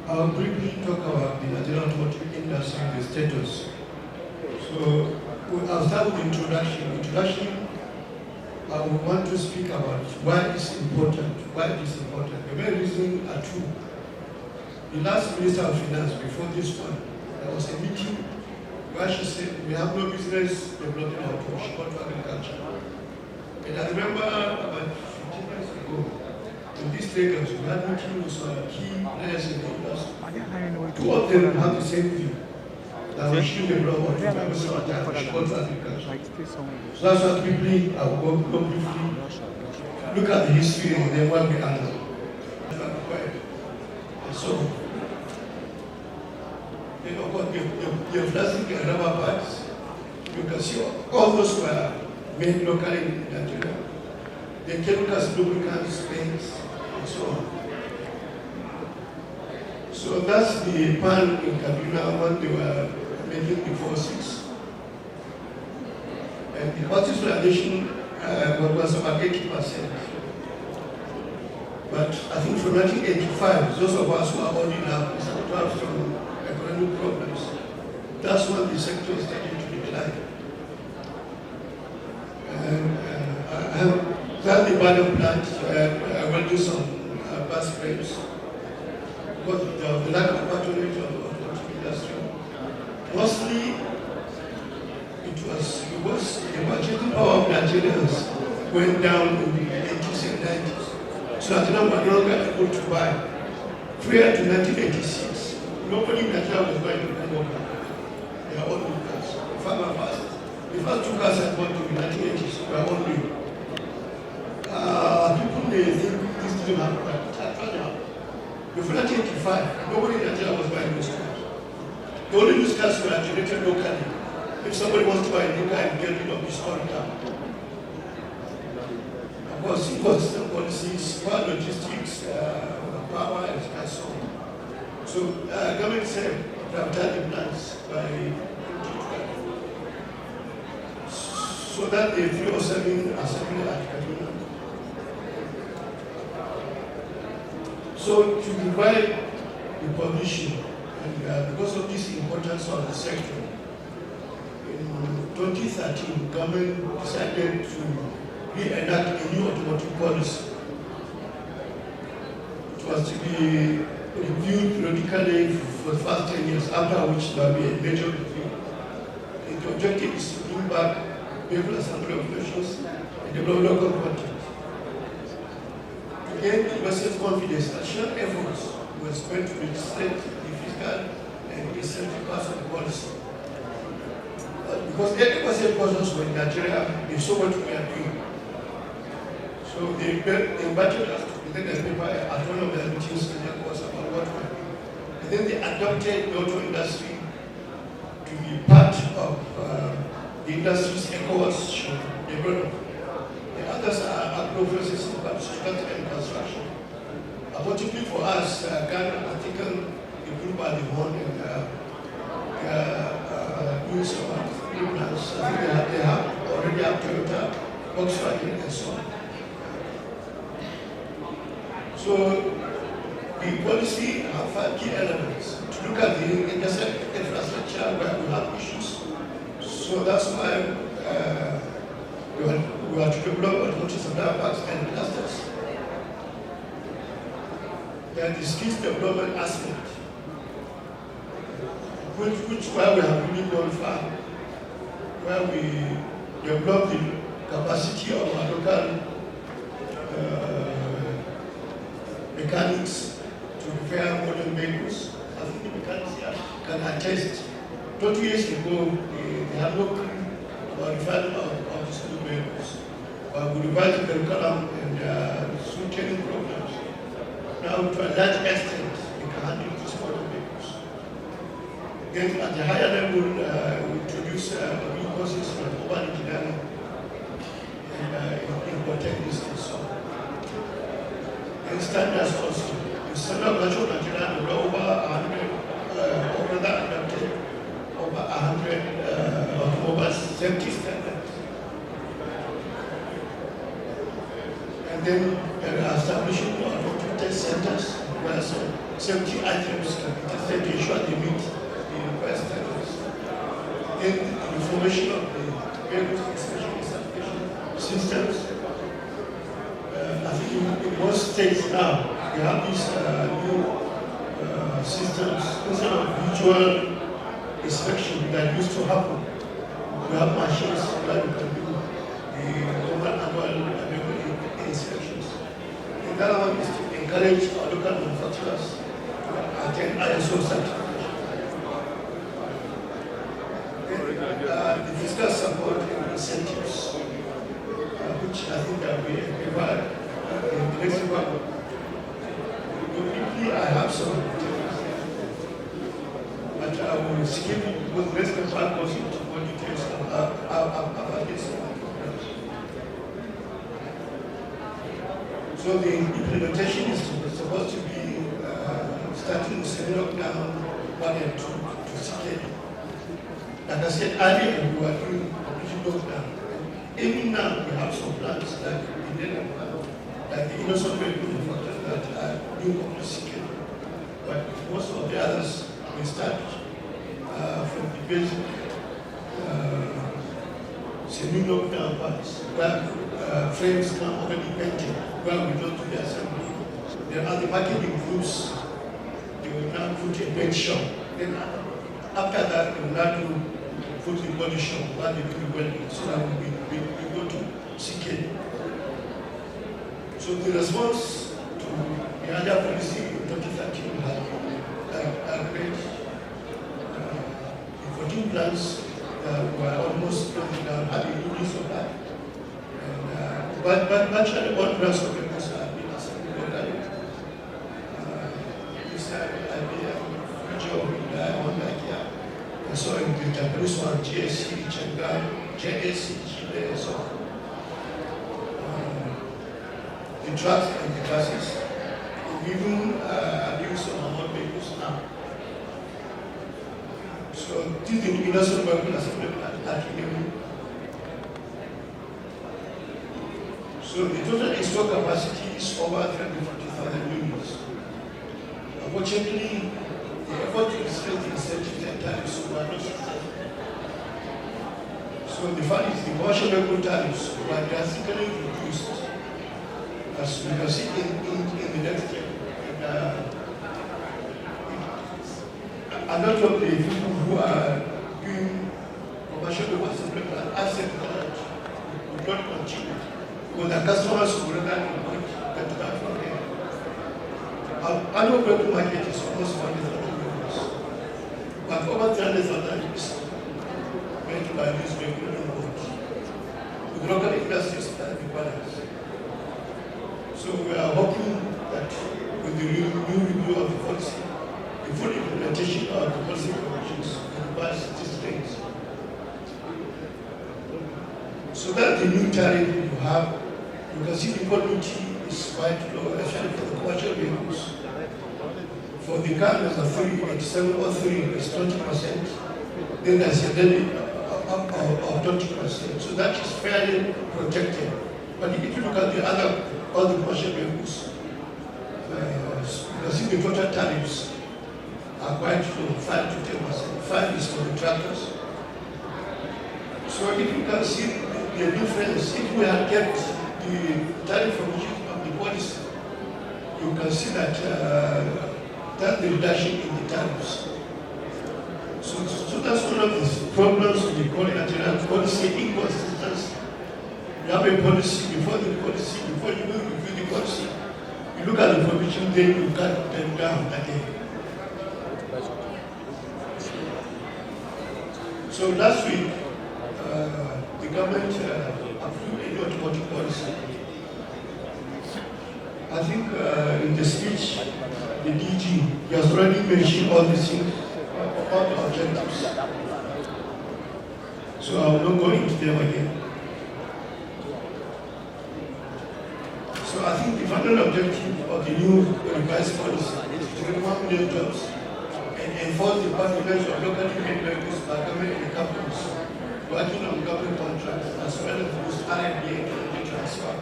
I'll briefly talk about the Nigerian automotive industry, the status. So I'll start with introduction. I would want to speak about why it's important. Why it is important. The main reason are two. The last Minister of Finance, before this one, there was a meeting where she said we have no business developing auto, she got to agriculture. And I remember about 15 years ago, in this Lagos, we had meeting with some key players in the industry. Two of them have the same view. That we should develop auto, she got to agriculture. So that's why briefly, I will go briefly look at the history and then what we handle. So, you know what, your plastic and rubber bags, you can see all those were made locally in Nigeria. The chemicals, lubricants, paints, and so on. So that's the pan in Kaduna when they were making the 4.6. And the Scottish realization was about 80%. But I think from 1985, those of us who are old enough to suffer from economic problems, that's when the sector started to decline. And I have done the Badon plant, I will do some bus frames, because of the lack of patronage of the automotive industry. Mostly, it was the purchasing power of Nigerians went down in the 80s and 90s. So Nigerians were no longer able to buy. Prior to 1986, nobody in Nigeria was buying their own cars. The first two cars I bought in the 1980s were all new. People may think this didn't happen, but it actually happened. Before 1985, nobody in Nigeria was buying those cars. The only used cars were generated locally. If somebody wants to buy a new car and get rid of his old car. Of course, ecosystem policies, power logistics, power and so on. So, government said privatize plants by 2012. So that the 307 assembly at Kaduna. So to divide the position, and because of this importance of the sector, in 2013, government decided to re-enact a new automotive policy. It was to be reviewed periodically for the first 10 years, after which there will be a major review. And the objective is to bring back vehicle assembly operations and develop local content. To gain investors' confidence, additional efforts were spent to legislate the fiscal and incentive parts of the policy. Because 80% persons were in Nigeria, they saw what we are doing. So they invited us to present a paper at one of their meetings in Lagos about what we are doing. And then they adopted the auto industry to be part of the industry's ECOWAS development. The others are agro-processing, agriculture and construction. Unfortunately for us, Ghana has taken the group by the horn and doing some plans. I think they have already have Toyota, Volkswagen, and so on. So the policy have 5 key elements to look at the infrastructure where we have issues. So that's why we are to develop automotive supply parks and clusters. Then the skills development aspect, which where we have really gone far, where we develop the capacity of our local mechanics to repair modern vehicles. I think the mechanics here can attest. 20 years ago, they had no clue about the value of these new vehicles. But we revised the curriculum and through training programs. Now, to a large extent, they can handle these modern vehicles. Then, at the higher level, we introduce new courses like urban engineering and techniques and so on. And standards also. The standard of national Nigeria, there were over 100, over that adopted, over 100 automobile safety standards. And then establishing automotive test centers where some safety items can be tested to ensure they meet the required standards. Then the formation of the various inspection and certification systems. I think in most states now, we have these new systems. Instead of visual inspection that used to happen, we have machines where we can do the normal annual inspections. The other one is to encourage our local manufacturers to attend ISO certification. The fiscal support and incentives, which I think that we provide in the next one. Briefly, I have some details, but I will skip it because the next part goes into more details about this. So the implementation is supposed to be starting in lockdown 1 and 2 to CK. Like I said earlier, we were doing completion lockdown. Even now, we have some plans like in Denmark, like the innocent vehicle manufacturers that are doing complete CK. But most of the others will start from the basic semi-lockdown parts, where frames come already painted, where we don't do the assembly. There are the marketing groups, they will now put a paint shop. Then after that, they will now do put the body shop, where they do the welding, so that we go to CK. So the response to the other policy in 2013 had great. The 14 plants were almost having release of that. And, but virtually all plants of vehicles have been assembled locally. This job in Nigeria. So in the Japanese one, GSC, Chengda, JSC, Chile, so the trucks and the buses. We even use some amount vehicles now. So this is the industrial vehicle assembly at Engr. So the total installed capacity is over 340,000 units. Unfortunately, the effort to restrict the incentives and tariffs were not successful. So the fact is the commercial vehicle tariffs were drastically reduced, as we can see in the next year. A lot of the people who are doing commercial vehicle assembly are asset that would not continue, because the customers would rather get that from them. Our annual vehicle market is almost 100,000 vehicles, but over 300,000 is made by these vehicle imports. The local industries are the balance. So we are hoping that with the new review of the policy, the full implementation of the policy provisions in the past things. So that the new tariff you have, you can see the quality is quite low, especially for the commercial vehicles. For the car number 38703 is 20%, then there's a levy of 20%. So that is fairly protected. But if you look at the other, all the commercial vehicles, you can see the total tariffs are quite low, 5 to 10%. 5 is for the tractors. So if you can see the difference, if we had kept the tariff provision of the policy, you can see that that's the reduction in the tariffs. So that's one of the problems with the Nigerian policy inconsistency. You have a policy, before you review the policy, you look at the provision, then you cut them down again. So last week, the government approved a new automotive policy. I think in the speech, the DG has already mentioned all these things, all the objectives. So I will not go into them again. So I think the final objective of the new revised policy is to create 1 million jobs and enforce the patronage of locally made vehicles by government and companies working on government contracts, as well as boost R&D and technology transfer.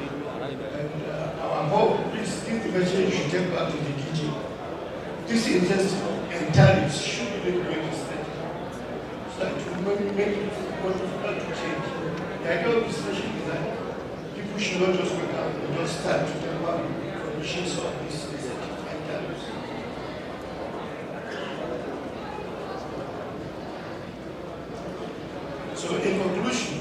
And our hope, this message should take back to the DG. This investment and tariffs should be legislated. So that it will make it more difficult to change. The idea of this session is that people should not just wake up and just start to talk about conditions of this and tariffs. So in conclusion,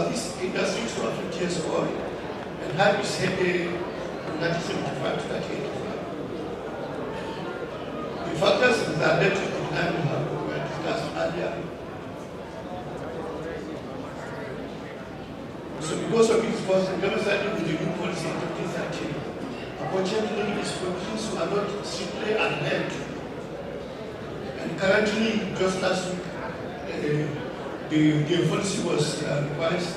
this industry is 150 years old and had its heyday from 1975 to 1985. The factors that led to the decline were discussed earlier. So because of its was demonstrated with the new policy in 2013, unfortunately its provisions were not strictly adhered to. And currently, just last week, the policy was revised,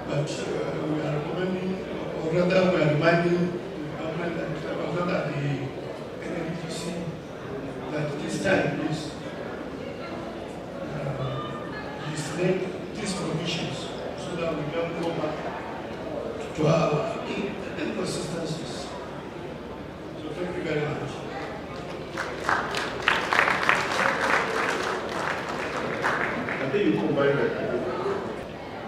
but we are recommending, or rather we are reminding the government that, or rather the NNPC, that this time please legislate these provisions so that we don't go back to our inconsistencies. So thank you very much. You combine that.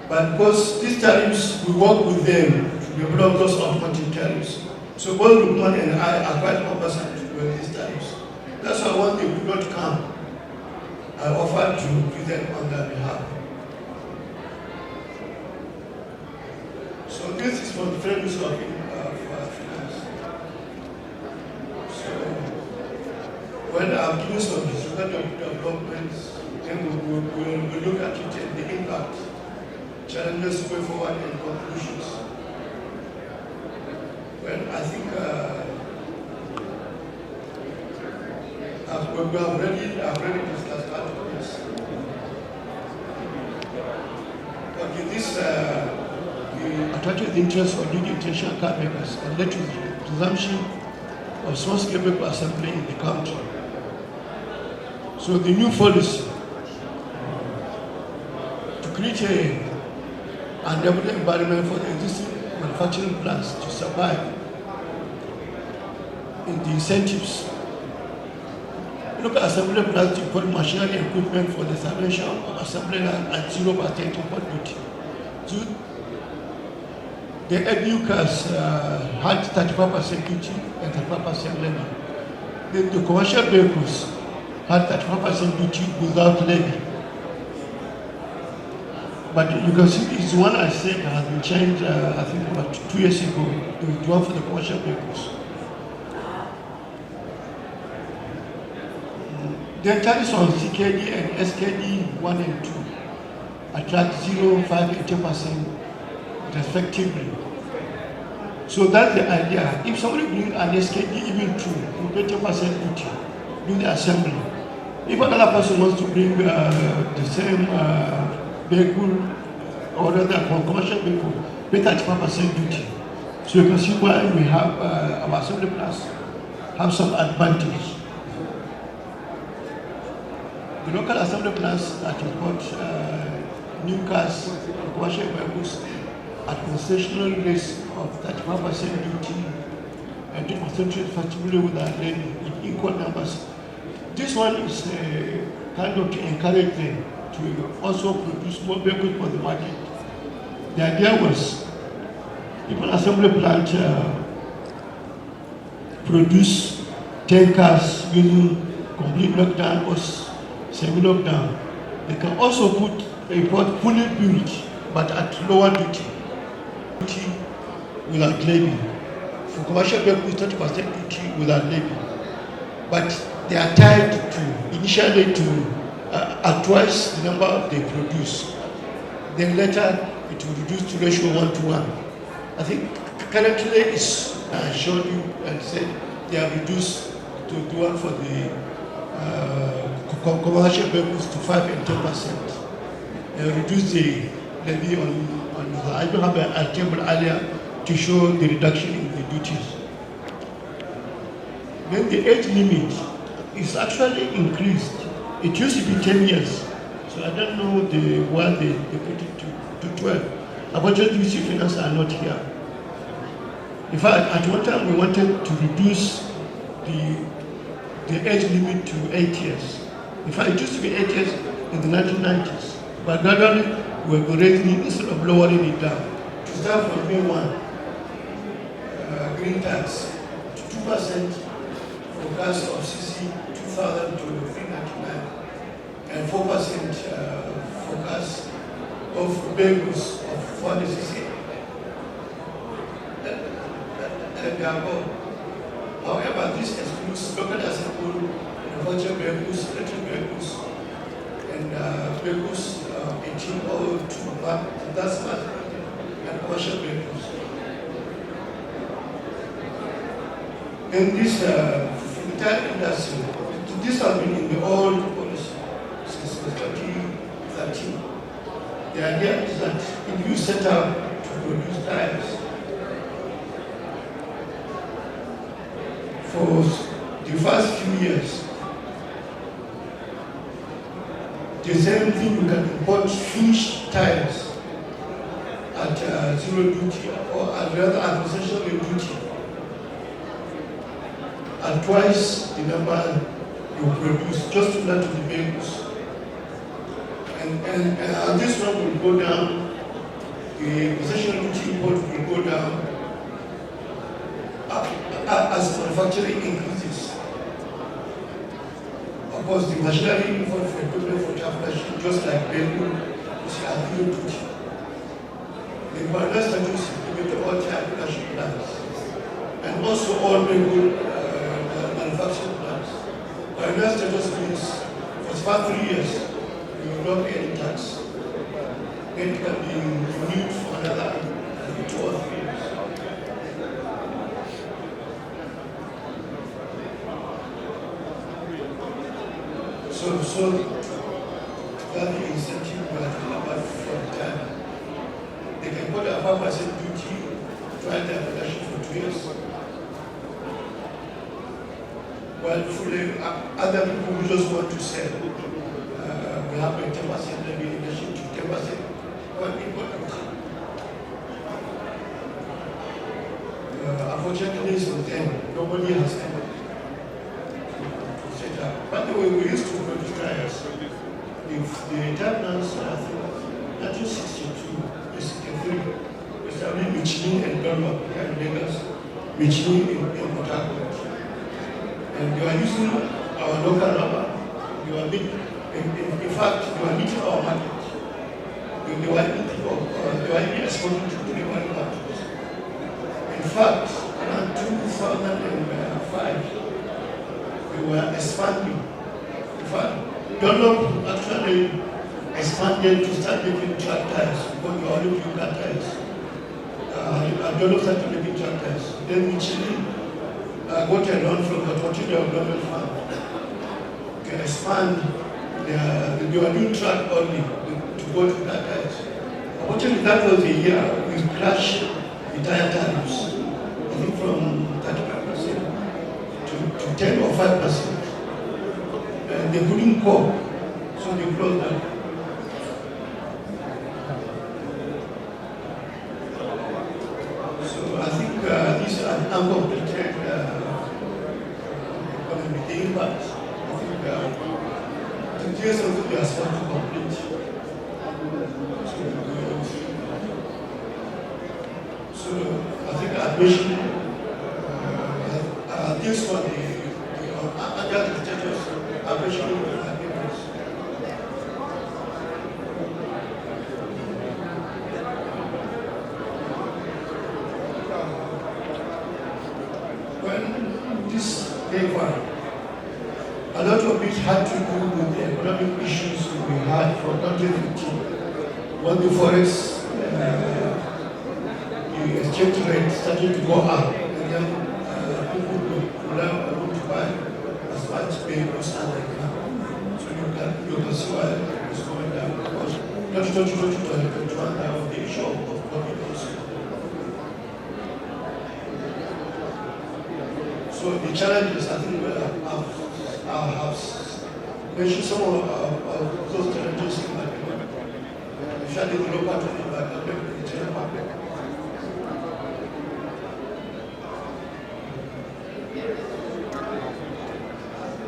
But because these tariffs, we work with them to develop those automotive tariffs. So both Lukman and I are quite conversant with these tariffs. That's why when they would not come, I offered to present on their behalf. So this is for the premise of finance. So when I'm doing some historical developments, then we'll look at it and the impact, challenges, way forward, and conclusions. Well, I think I've already discussed part of this. Okay, this the attractive interest of leading international car makers and led to the resumption of small-scale vehicle assembly in the country. So the new policy create an develop environment for the existing manufacturing plants to survive in the incentives. Look at assembly plants to import machinery and equipment for the establishment of assembly at 0% import duty. So the EDUCAS had 35% duty and 35% levy. The commercial vehicles had 35% duty without levy. But you can see this one I said has been changed, I think about 2 years ago, to one for the commercial vehicles. The tariffs on CKD and SKD 1 and 2 attract 0, 5, and 10% respectively. So that's the idea. If somebody brings an SKD even 2, you pay 10% duty, do the assembly. If another person wants to bring the same vehicle or rather for commercial vehicle, pay 35% duty. So you can see why we have our assembly plants have some advantage. The local assembly plants that import new cars, commercial vehicles at concessional rates of 35% duty and 10% respectively with our levy in equal numbers. This one is kind of to encourage them to also produce more vehicles for the market. The idea was, if an assembly plant produce 10 cars using complete lockdown or semi-lockdown, they can also put a part fully built but at lower duty without levy. For commercial vehicles, 30% duty without levy. But they are tied to initially to at twice the number they produce. Then later it will reduce to ratio 1:1. I think currently it's I showed you and said they have reduced to one for the commercial vehicles to 5 and 10%. They reduce the levy on the, I don't have a table earlier to show the reduction in the duties. Then the age limit is actually increased. It used to be 10 years, so I don't know why they put it to 12 fuel. Unfortunately, VC finance are not here. In fact, at one time we wanted to reduce the age limit to 8 years. In fact, it used to be 8 years in the 1990s, but gradually we were raising it instead of lowering it down. To start from May 1, green tax to 2% for cars of CC 2000 to 399, and 4% for cars of vehicles of 400 cc. And however, this excludes local assembled manufactured vehicles, electric vehicles, and vehicles 18 or to that's not, and commercial vehicles. In this entire industry, this has been in the old policy since 2013. The idea is that if you set out to produce tires for the first few years, the same thing you can import finished tires at zero duty or at rather at concessional duty at twice the number you produce, just to that to the vehicles. And this one will go down, the concessional duty import will go down as manufacturing increases. Of course, the machinery import for equipment for transportation, just like vehicle, is at zero duty. The Canada status implement all tire production plants, and also all vehicle manufacturing plants. Canada status means for the past 3 years, you will not pay any tax. Then it can be renewed for another 2 or 3 years. So that the incentive we are talking about for the time. They can put a 5% duty, try their production for 2 years. While fully, other people who just want to sell, we have a 10% levy in addition to 10%. Well, important. Unfortunately, since then, nobody has come to set up. By the way, we used to produce tires. If the entire plants, I think, 1962, 63, we started Michelin and Dunlop in Lagos, Michelin in Port Harcourt. And they are using our local rubber. In fact, they were meeting our market. They were even exporting to the neighboring countries. In fact, around 2005, we were expanding. In fact, Dunlop actually expanded to start making truck tires because we already do car tires. Dunlop started making truck tires. Then Michelin got a loan from the Automotive Development Fund to expand. They were doing truck only to go to car tires. Unfortunately, that was the year we crashed the tire tariffs. I think from 35% to 10 or 5%. And they couldn't cope, so they closed down. So I think these are uncompleted economic impact. I think 2 years ago they are supposed to complete. So I think admission, this one, the under the status, admission will have papers. When this paper, a lot of it had to do with the economic issues we had from 2015, when the forex, the exchange rate started to go up, and then people would learn to buy as much vehicles as they can. So you can see why it's going down. Because 2021, that was the issue of COVID also. So the challenges, I think, I have mentioned some of those challenges in my paper. especially the local to the general public.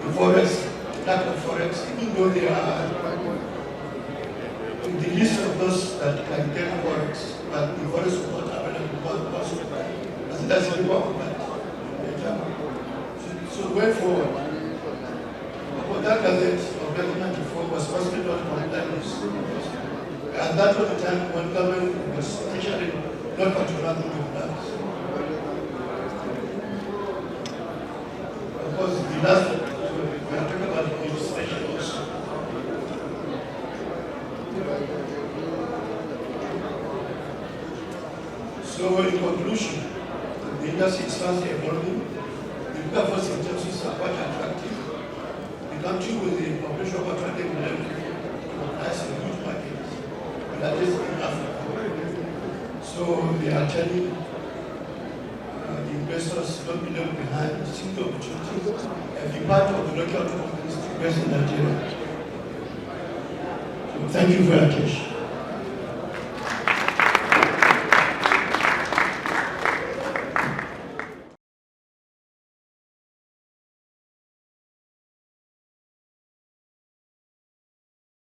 The forest, lack of forest, even though they are in the list of those that can get forest, but the forest is not available because as that's the work of that. So going forward, what that gazette of 1994 was possibly not compliant. And that was the time when government was actually not controlling the plans. Of course, the last we are talking about legislation also. So in conclusion, the industry is fast evolving. The purpose intentions are quite attractive. The country with the population of 20 million has a huge market, but that is in Africa. So they are telling the investors don't be left behind, seek the opportunity and be part of the local companies to invest in Nigeria. So thank you for your attention.